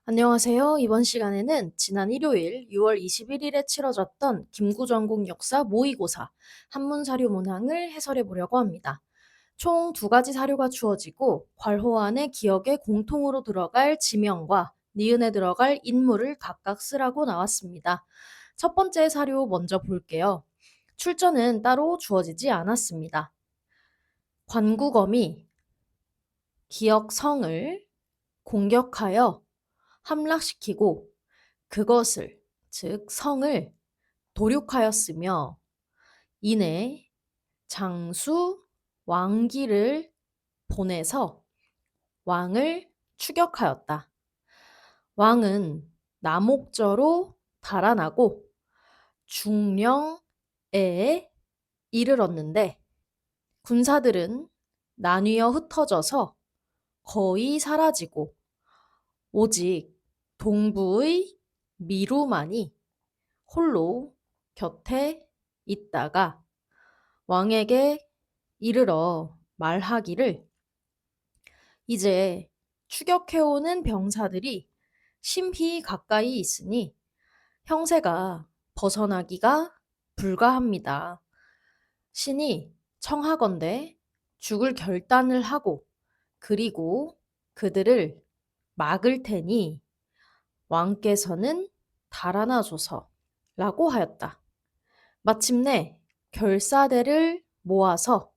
안녕하세요. 이번 시간에는 지난 일요일 6월 21일에 치러졌던 김구전공 역사 모의고사 한문사료 문항을 해설해 보려고 합니다. 총 두 가지 사료가 주어지고 괄호 안에 기억에 공통으로 들어갈 지명과 니은에 들어갈 인물을 각각 쓰라고 나왔습니다. 첫 번째 사료 먼저 볼게요. 출전은 따로 주어지지 않았습니다. 관구검이 기억성을 공격하여 함락시키고 그것을, 즉 성을 도륙하였으며 이내 장수 왕기를 보내서 왕을 추격하였다. 왕은 남옥저로 달아나고 중령에 이르렀는데 군사들은 나뉘어 흩어져서 거의 사라지고 오직 동부의 미루만이 홀로 곁에 있다가 왕에게 이르러 말하기를 이제 추격해오는 병사들이 심히 가까이 있으니 형세가 벗어나기가 불가합니다. 신이 청하건대 죽을 결단을 하고 그리고 그들을 막을 테니 왕께서는 달아나소서라고 하였다. 마침내 결사대를 모아서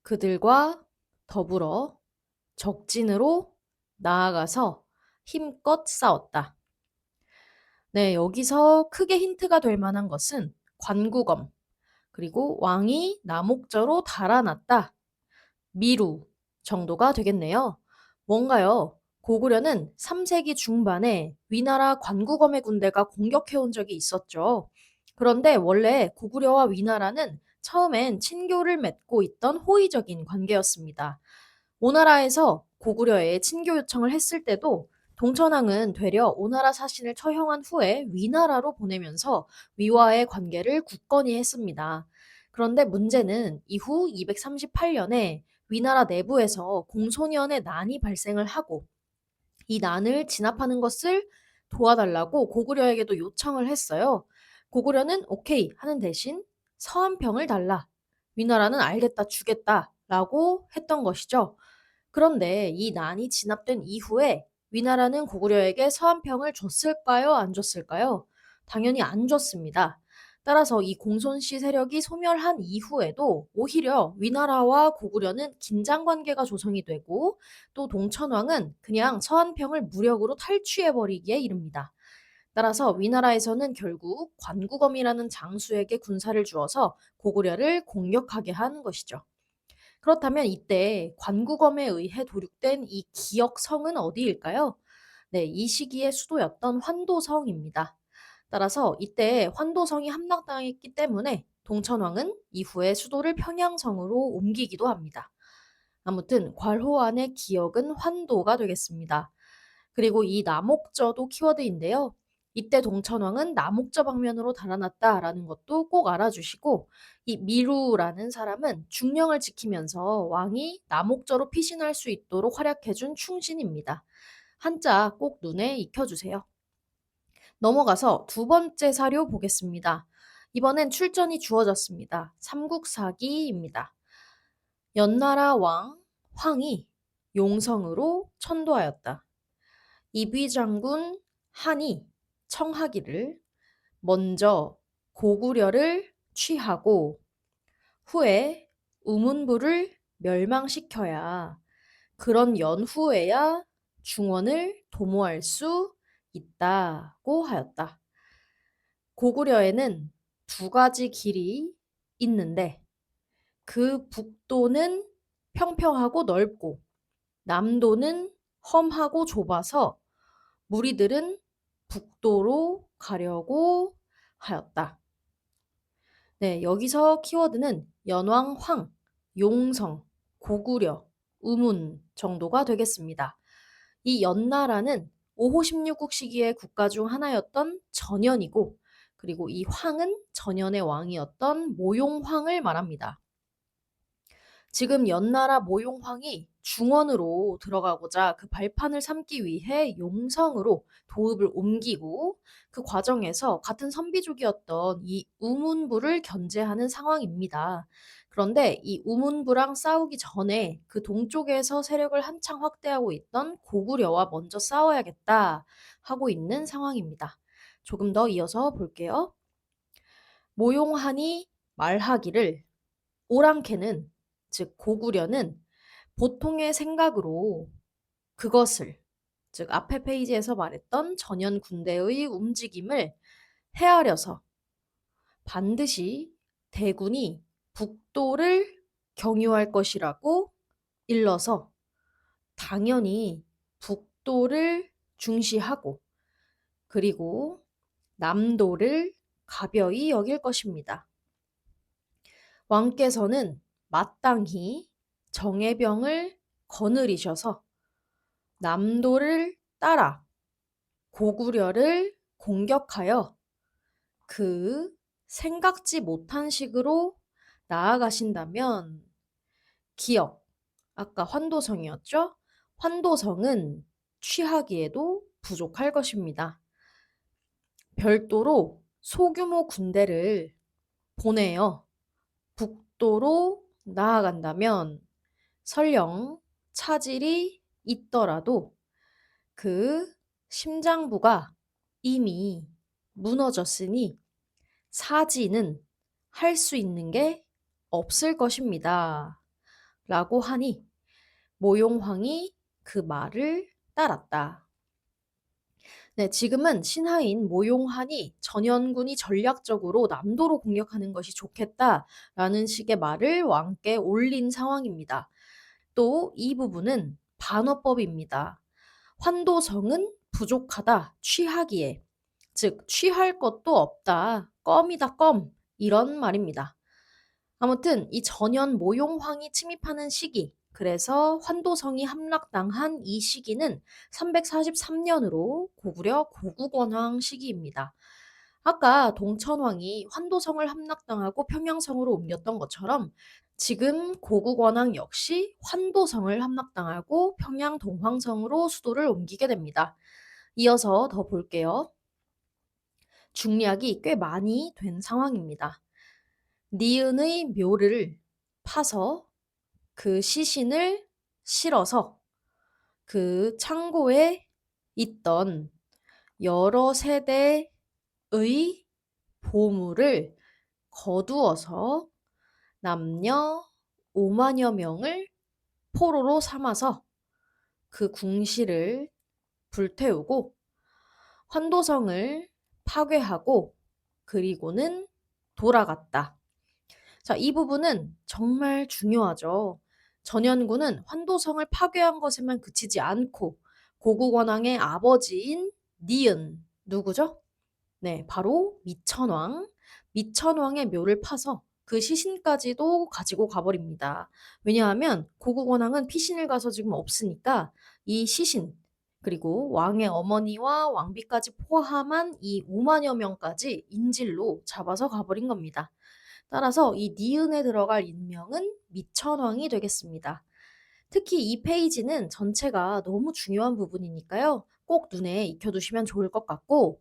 그들과 더불어 적진으로 나아가서 힘껏 싸웠다. 네, 여기서 크게 힌트가 될 만한 것은 관구검, 그리고 왕이 남옥저로 달아났다. 미루 정도가 되겠네요. 뭔가요? 고구려는 3세기 중반에 위나라 관구검의 군대가 공격해온 적이 있었죠. 그런데 원래 고구려와 위나라는 처음엔 친교를 맺고 있던 호의적인 관계였습니다. 오나라에서 고구려에 친교 요청을 했을 때도 동천왕은 되려 오나라 사신을 처형한 후에 위나라로 보내면서 위와의 관계를 굳건히 했습니다. 그런데 문제는 이후 238년에 위나라 내부에서 공소년의 난이 발생을 하고 이 난을 진압하는 것을 도와달라고 고구려에게도 요청을 했어요. 고구려는 오케이 하는 대신 서한평을 달라. 위나라는 알겠다, 주겠다 라고 했던 것이죠. 그런데 이 난이 진압된 이후에 위나라는 고구려에게 서한평을 줬을까요? 안 줬을까요? 당연히 안 줬습니다. 따라서 이 공손씨 세력이 소멸한 이후에도 오히려 위나라와 고구려는 긴장 관계가 조성이 되고 또 동천왕은 그냥 서한평을 무력으로 탈취해버리기에 이릅니다. 따라서 위나라에서는 결국 관구검이라는 장수에게 군사를 주어서 고구려를 공격하게 하는 것이죠. 그렇다면 이때 관구검에 의해 도륙된 이 기역성은 어디일까요? 네, 이 시기의 수도였던 환도성입니다. 따라서 이때 환도성이 함락당했기 때문에 동천왕은 이후에 수도를 평양성으로 옮기기도 합니다. 아무튼 괄호 안의 기역은 환도가 되겠습니다. 그리고 이 남옥저도 키워드인데요. 이때 동천왕은 남옥저 방면으로 달아났다라는 것도 꼭 알아주시고 이 미루라는 사람은 중령을 지키면서 왕이 남옥저로 피신할 수 있도록 활약해준 충신입니다. 한자 꼭 눈에 익혀주세요. 넘어가서 두 번째 사료 보겠습니다. 이번엔 출전이 주어졌습니다. 삼국사기입니다. 연나라 왕 황이 용성으로 천도하였다. 이비장군 한이 청하기를 먼저 고구려를 취하고 후에 우문부를 멸망시켜야 그런 연후에야 중원을 도모할 수 있다고 하였다. 고구려에는 두 가지 길이 있는데 그 북도는 평평하고 넓고 남도는 험하고 좁아서 무리들은 북도로 가려고 하였다. 네, 여기서 키워드는 연왕 황, 용성, 고구려, 우문 정도가 되겠습니다. 이 연나라는 5호 16국 시기의 국가 중 하나였던 전현이고 그리고 이 황은 전현의 왕이었던 모용황을 말합니다. 지금 연나라 모용황이 중원으로 들어가고자 그 발판을 삼기 위해 용성으로 도읍을 옮기고 그 과정에서 같은 선비족이었던 이 우문부를 견제하는 상황입니다. 그런데 이 우문부랑 싸우기 전에 그 동쪽에서 세력을 한창 확대하고 있던 고구려와 먼저 싸워야겠다 하고 있는 상황입니다. 조금 더 이어서 볼게요. 모용한이 말하기를 오랑캐는 즉 고구려는 보통의 생각으로 그것을 즉 앞에 페이지에서 말했던 전현 군대의 움직임을 헤아려서 반드시 대군이 북도를 경유할 것이라고 일러서 당연히 북도를 중시하고 그리고 남도를 가벼이 여길 것입니다. 왕께서는 마땅히 정예병을 거느리셔서 남도를 따라 고구려를 공격하여 그 생각지 못한 식으로 나아가신다면 기억, 아까 환도성이었죠? 환도성은 취하기에도 부족할 것입니다. 별도로 소규모 군대를 보내어 북도로 나아간다면 설령 차질이 있더라도 그 심장부가 이미 무너졌으니 사지는 할 수 있는 게 없을 것입니다. 라고 하니 모용황이 그 말을 따랐다. 네, 지금은 신하인 모용한이 전현군이 전략적으로 남도로 공격하는 것이 좋겠다라는 식의 말을 왕께 올린 상황입니다. 또 이 부분은 반어법입니다. 환도성은 부족하다, 취하기에. 즉, 취할 것도 없다, 껌이다, 껌. 이런 말입니다. 아무튼 이 전현 모용황이 침입하는 시기, 그래서 환도성이 함락당한 이 시기는 343년으로 고구려 고국원왕 시기입니다. 아까 동천왕이 환도성을 함락당하고 평양성으로 옮겼던 것처럼 지금 고국원왕 역시 환도성을 함락당하고 평양 동황성으로 수도를 옮기게 됩니다. 이어서 더 볼게요. 중략이 꽤 많이 된 상황입니다. 니은의 묘를 파서 그 시신을 실어서 그 창고에 있던 여러 세대의 보물을 거두어서 남녀 5만여 명을 포로로 삼아서 그 궁시를 불태우고 환도성을 파괴하고 그리고는 돌아갔다. 자, 이 부분은 정말 중요하죠. 전현군은 환도성을 파괴한 것에만 그치지 않고 고국원왕의 아버지인 니은, 누구죠? 네, 바로 미천왕. 미천왕의 묘를 파서 그 시신까지도 가지고 가버립니다. 왜냐하면 고국원왕은 피신을 가서 지금 없으니까 이 시신, 그리고 왕의 어머니와 왕비까지 포함한 이 5만여 명까지 인질로 잡아서 가버린 겁니다. 따라서 이 니은에 들어갈 인명은 미천왕이 되겠습니다. 특히 이 페이지는 전체가 너무 중요한 부분이니까요. 꼭 눈에 익혀두시면 좋을 것 같고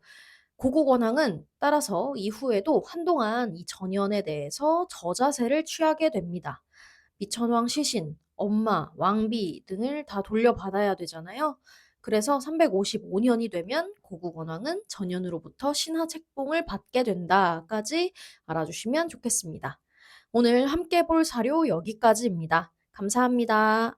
고국원왕은 따라서 이후에도 한동안 이 전연에 대해서 저자세를 취하게 됩니다. 미천왕 시신, 엄마, 왕비 등을 다 돌려받아야 되잖아요. 그래서 355년이 되면 고국원왕은 전연으로부터 신하 책봉을 받게 된다까지 알아주시면 좋겠습니다. 오늘 함께 볼 사료 여기까지입니다. 감사합니다.